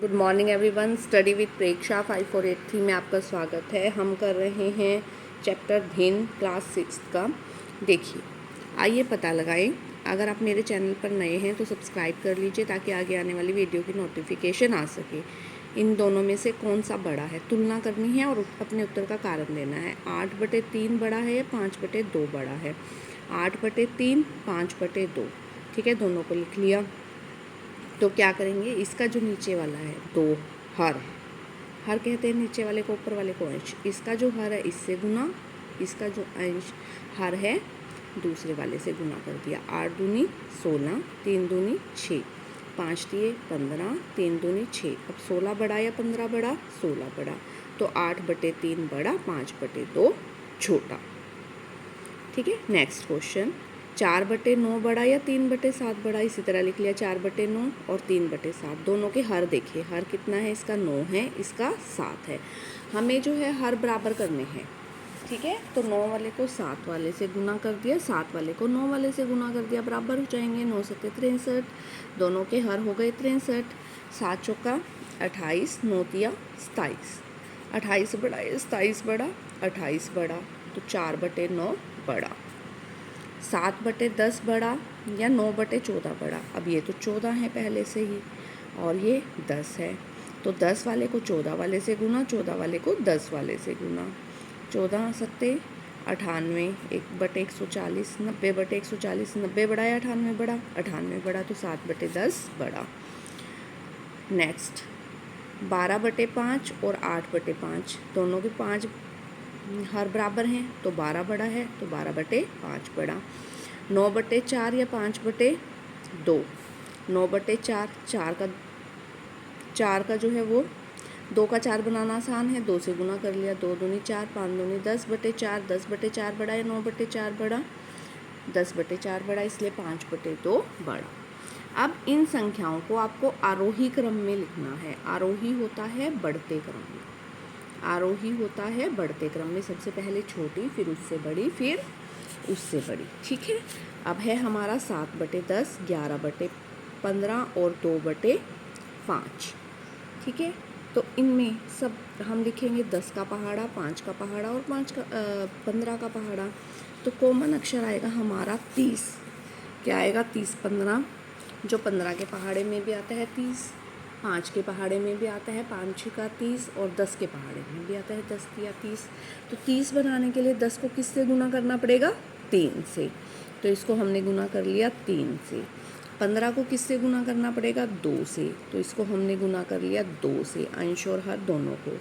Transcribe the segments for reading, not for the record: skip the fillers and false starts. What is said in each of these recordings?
Good morning everyone. Study with Preksha 5483 में आपका स्वागत है। हम कर रहे हैं चैप्टर भिन्न क्लास 6 का। देखिए, आइए पता लगाएं। अगर आप मेरे चैनल पर नए हैं तो सब्सक्राइब कर लीजिए ताकि आगे आने वाली वीडियो की नोटिफिकेशन आ सके। इन दोनों में से कौन सा बड़ा है तुलना करनी है और अपने उत्तर का कारण देना है। 8/3 बड़ा है या 5/2 बड़ा है। 8/3 5/2। ठीक है, दोनों को लिख लिया। तो क्या करेंगे, इसका जो नीचे वाला है दो हर हर कहते हैं नीचे वाले को, ऊपर वाले को अंश। इसका जो हर है इससे गुना, इसका जो अंश हर है दूसरे वाले से गुना कर दिया। 8 दूनी 16, 3 दूनी 6, 5 दिए 15, 3 दूनी 6। अब 16 बड़ा या 15 बड़ा? 16 बड़ा। तो 8/3 बड़ा, 5/2 छोटा। ठीक है, नेक्स्ट क्वेश्चन। 4/9 बड़ा या 3/7 बड़ा? इसी तरह लिख लिया। 4/9 और 3/7 दोनों के हर देखिए। हर कितना है? इसका 9 है, इसका 7 है। हमें जो है हर बराबर करने हैं। ठीक है, तो 9 वाले को 7 वाले से गुना कर दिया, 7 वाले को 9 वाले से गुना कर दिया, बराबर हो जाएंगे। 9 7 63, दोनों के हर हो गए 63। 7 चौका 28, 9 तिया 27। 28 बड़ा या 27 बड़ा? 28 बड़ा। तो 4/9 बड़ा। 7/10 बड़ा या 9/14 बड़ा? अब ये तो 14 है पहले से ही और ये 10 है, तो 10 वाले को 14 वाले से गुना, 14 वाले को 10 वाले से गुना। 14 सत्ते 98, 1/140, 90/140। 90 बड़ा या 98 बड़ा? 98 बड़ा। तो 7/10 बड़ा। नेक्स्ट 12/5 और 8/5 दोनों के 5 हर बराबर हैं, तो 12 बड़ा है, तो 12/5 बड़ा। 9/4 या 5/2? 9/4, 4 का जो है वो 2 का 4 बनाना आसान है, 2 से गुना कर लिया। 2 दूनी 4, 5 दूनी 10/4। 10/4 बड़ा या 9/4 बड़ा? 10/4 बड़ा, इसलिए 5/2 बड़ा। अब इन संख्याओं को आपको आरोही क्रम में लिखना है। आरोही होता है बढ़ते क्रम में, आरोही होता है बढ़ते क्रम में। सबसे पहले छोटी, फिर उससे बड़ी, फिर उससे बड़ी। ठीक है, अब है हमारा 7/10, 11/15 और 2/5। ठीक है, तो इनमें सब हम लिखेंगे 10 का पहाड़ा, 5 का पहाड़ा और 15 का पहाड़ा। तो कॉमन अक्षर आएगा हमारा 30। क्या आएगा? 30 15, जो 15 के पहाड़े में भी आता है 30, 5 के पहाड़े में भी आता है 5 6 30 और 10 के पहाड़े में भी आता है 10 या 30। तो 30 बनाने के लिए 10 को किससे गुना करना पड़ेगा? 3 से। तो इसको हमने गुना कर लिया 3 से। 15 को किससे गुना करना पड़ेगा? 2 से। तो इसको हमने गुना कर लिया 2 से, अंश और हर दोनों को।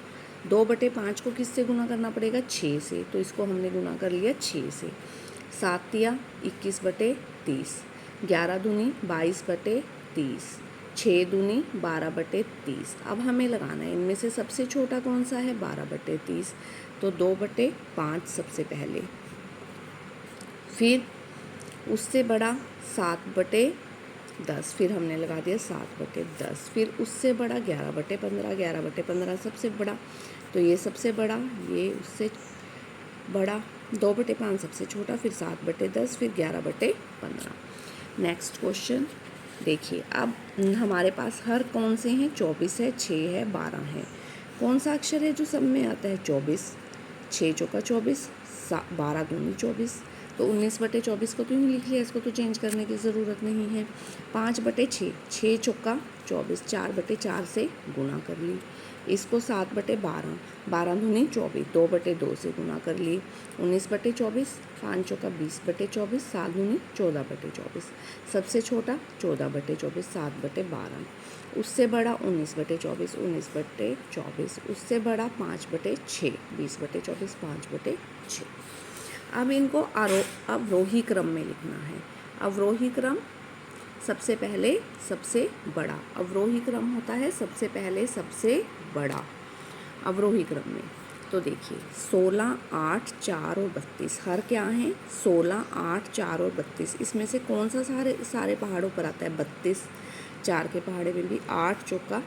2/5 को किससे गुना करना पड़ेगा? 6 से। तो इसको हमने गुना कर लिया 6 से। 7 तिया 21/30, 11 दूनी 22/30, 6 दूनी 12/30। अब हमें लगाना है इनमें से सबसे छोटा कौन सा है? 12/30। तो 2/5 सबसे पहले, फिर उससे बड़ा 7/10, फिर हमने लगा दिया 7/10, फिर उससे बड़ा 11/15, 11/15 सबसे बड़ा, तो ये सबसे बड़ा, ये उससे बड़ा। 2/5 सबसे छोटा, फिर 7/10, फिर 11/15। नेक्स्ट क्वेश्चन देखिए। अब हमारे पास हर कौन से हैं? 24 है, 6 है, 12 है। कौन सा अक्षर है जो सब में आता है? 24। 6 चौका 24, 12 दूनी 24। तो 19/24 को तो यूँ लिख लिया, इसको तो चेंज करने की ज़रूरत नहीं है। 5/6, 6 चौका 24, 4/4 से गुना कर ली। इसको 7/12, 12 दूनी 24, 2/2 से गुना कर ली। 19/24, 5 चौका 20/24, 7 दूनी 14/24। सबसे छोटा 14/24, 7/12। उससे बड़ा 19/24, 19/24। उससे बड़ा 5/6, 20/24, 5/6। अब इनको अवरोही क्रम में लिखना है। अवरोही क्रम सबसे पहले सबसे बड़ा। अवरोही क्रम होता है सबसे पहले सबसे बड़ा अवरोही क्रम में। तो देखिए 16, 8, 4 और 32 हर क्या हैं? 16, 8, 4 और 32। इसमें से कौन सा सारे पहाड़ों पर आता है? 32। 4 के पहाड़े में भी 8 चौका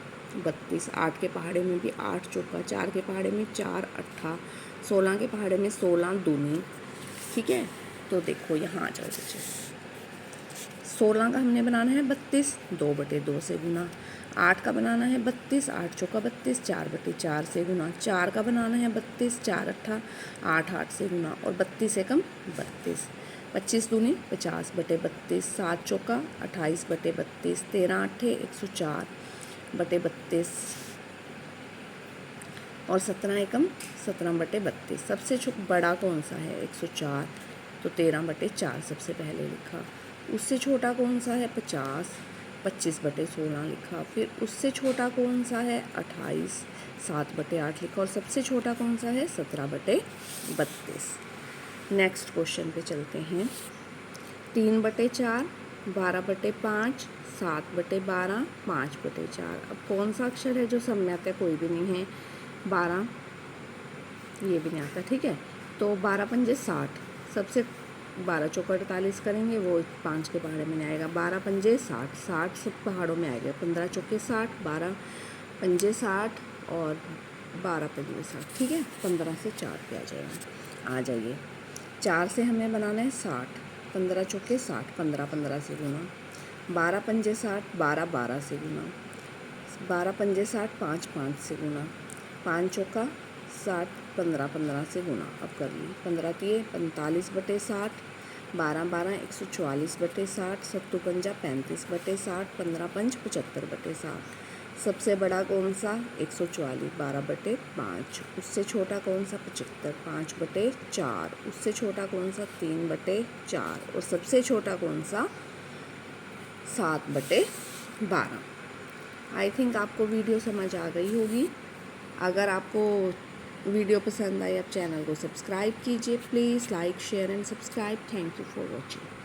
32, 8 के पहाड़े में भी 8 चौका, 4 के पहाड़े में 4 8, 16 के पहाड़े में 16 दूनी। ठीक है, तो देखो यहाँ आ जाओ बच्चे। 16 का हमने बनाना है 32, 2/2 से गुना। 8 का बनाना है 32, 8 चौका 32, 4/4 से गुना। 4 का बनाना है 32, 4 अट्ठा 8, 8 से गुना और 32 एकम 32। 25 दूनी 50/32, 7 चौका 28/32, 13 अट्ठे 104/32 और 17 एकम 17/32। सबसे बड़ा कौन सा है 104, तो 13/4 सबसे पहले लिखा। उससे छोटा कौन सा है 50, 25/16 लिखा। फिर उससे छोटा कौन सा है 28, 7/8 लिखा। और सबसे छोटा कौन सा है 17/32। नेक्स्ट क्वेश्चन पे चलते हैं। 3/4, 12/5, 7/12, 5/4। अब कौन सा अक्षर है जो सब में आता है, कोई भी नहीं है। 12 ये भी नहीं आता, ठीक है। तो 12 पंजे 60, सबसे 12 चौका 48 करेंगे, वो 5 के पहाड़े में नहीं आएगा। 12 पंजे 60, 60 सब पहाड़ों में आएगा। 15 चौके 60, 12 पंजे 60 और 12 पंजे 60, ठीक है। 15 से 4 पे आ जाएगा। आ जाइए, 4 से हमें बनाना है 60, 15 चौके 60, 15 15 से गुना। 12 पंजे 60, 12 12 से गुना। 12 पंजे 60, 5 5 से गुना। 5 चौका 60, 15 15 से गुना। अब कर ली, 15 तिये 45/60, 12 12 144/60, 7 पंजा 35/60, 15 पंज 75/60। सबसे बड़ा कौन सा 144, 12/5। उससे छोटा कौन सा 75, 5/4। उससे छोटा कौन सा 3/4 और सबसे छोटा कौन सा 7/12। आई थिंक आपको वीडियो समझ आ गई होगी। अगर आपको वीडियो पसंद आई, आप चैनल को सब्सक्राइब कीजिए please. Like share and subscribe. Thank you for watching.